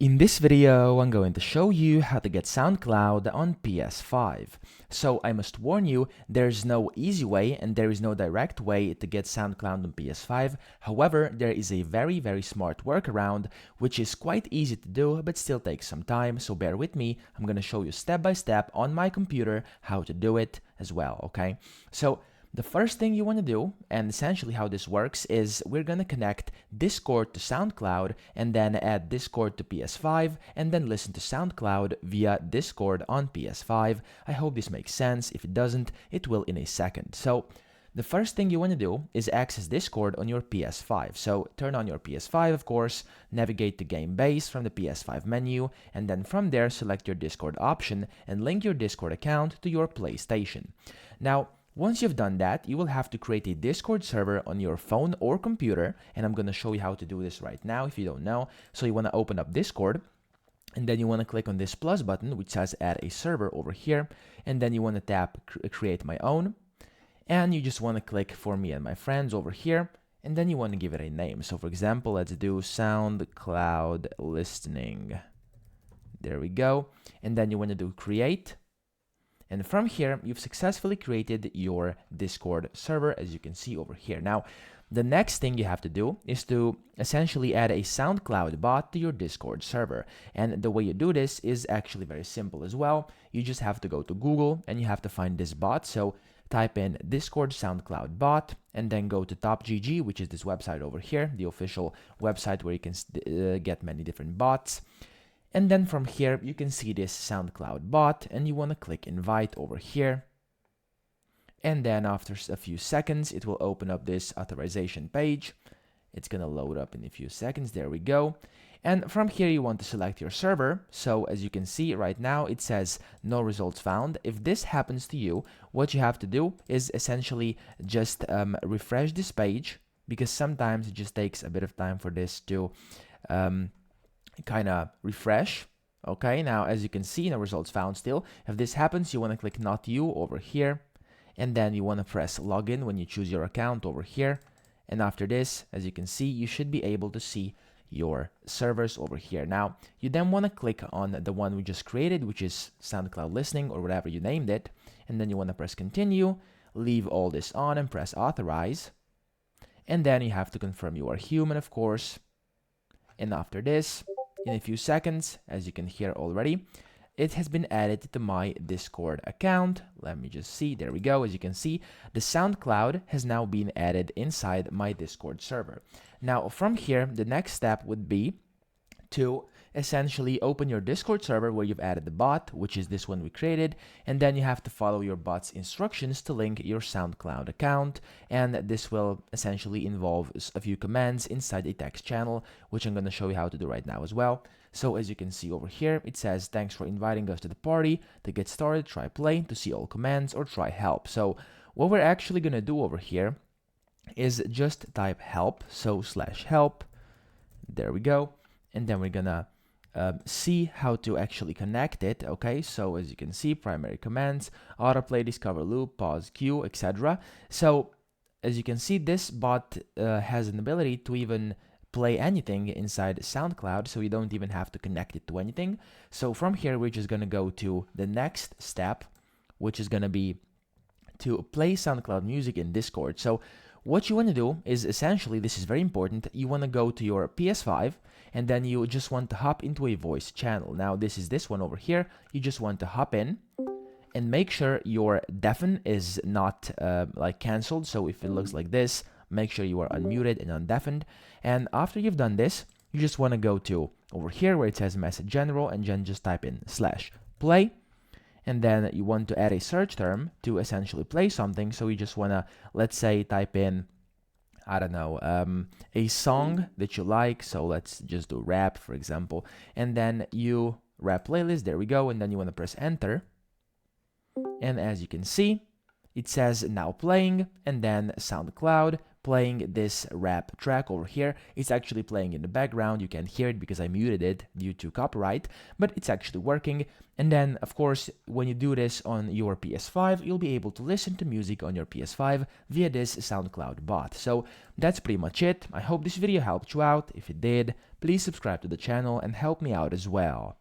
In this video, I'm going to show you how to get SoundCloud on PS5. So I must warn you, there's no easy way and there is no direct way to get SoundCloud on PS5. However, there is a very smart workaround, which is quite easy to do but still takes some time, so bear with me. I'm going to show you step by step on my computer how to do it as well, okay? So the first thing you want to do, and essentially how this works, is we're going to connect Discord to SoundCloud and then add Discord to PS5 and then listen to SoundCloud via Discord on PS5. I hope this makes sense. If it doesn't, it will in a second. So the first thing you want to do is access Discord on your PS5. So turn on your PS5, of course, navigate to Game Base from the PS5 menu, and then from there select your Discord option and link your Discord account to your PlayStation. Now, once you've done that, you will have to create a Discord server on your phone or computer, and I'm going to show you how to do this right now if you don't know. So you want to open up Discord, and then you want to click on this plus button, which says add a server over here, and then you want to tap create my own, and you just want to click for me and my friends over here, and then you want to give it a name. So for example, let's do SoundCloud listening. There we go. And then you want to do create. And from here, you've successfully created your Discord server, as you can see over here. Now, the next thing you have to do is to essentially add a SoundCloud bot to your Discord server. And the way you do this is actually very simple as well. You just have to go to Google and you have to find this bot. So type in Discord SoundCloud bot and then go to TopGG, which is this website over here, the official website where you can get many different bots. And then from here, you can see this SoundCloud bot and you want to click invite over here. And then after a few seconds, it will open up this authorization page. It's going to load up in a few seconds. There we go. And from here, you want to select your server. So as you can see right now, it says no results found. If this happens to you, what you have to do is essentially just refresh this page, because sometimes it just takes a bit of time for this to kind of refresh. Okay, now as you can see, no results found still. If this happens, you want to click not you over here, and then you want to press login when you choose your account over here. And after this, as you can see, you should be able to see your servers over here. Now you then want to click on the one we just created, which is SoundCloud listening or whatever you named it, and then you want to press continue, leave all this on and press authorize, and then you have to confirm you are human, of course. And after this, in a few seconds, as you can hear already, it has been added to my Discord account. Let me just see. There we go. As you can see, the SoundCloud has now been added inside my Discord server. Now, from here, the next step would be to essentially open your Discord server where you've added the bot, which is this one we created, and then you have to follow your bot's instructions to link your SoundCloud account, and this will essentially involve a few commands inside a text channel, which I'm going to show you how to do right now as well. So as you can see over here, it says thanks for inviting us to the party. To get started, try play, to see all commands, or try help. So what we're actually going to do over here is just type help, so /help, there we go, and then we're gonna see how to actually connect it. Okay, so as you can see, primary commands, autoplay, discover loop, pause, queue, etc. So as you can see, this bot has an ability to even play anything inside SoundCloud, so you don't even have to connect it to anything. So from here, we're just gonna go to the next step, which is gonna be to play SoundCloud music in Discord. So what you want to do is essentially, this is very important, you want to go to your PS5 and then you just want to hop into a voice channel. Now this is this one over here. You just want to hop in and make sure your deafen is not like cancelled. So if it looks like this, make sure you are unmuted and undeafened. And after you've done this, you just want to go to over here where it says message general and then just type in /play. And then you want to add a search term to essentially play something. So you just want to, let's say, type in, I don't know, a song that you like. So let's just do rap, for example. And then you rap playlist, there we go. And then you want to press enter. And as you can see, it says now playing, and then SoundCloud playing this rap track over here. It's actually playing in the background. You can't hear it because I muted it due to copyright, but it's actually working. And then, of course, when you do this on your PS5, you'll be able to listen to music on your PS5 via this SoundCloud bot. So that's pretty much it. I hope this video helped you out. If it did, please subscribe to the channel and help me out as well.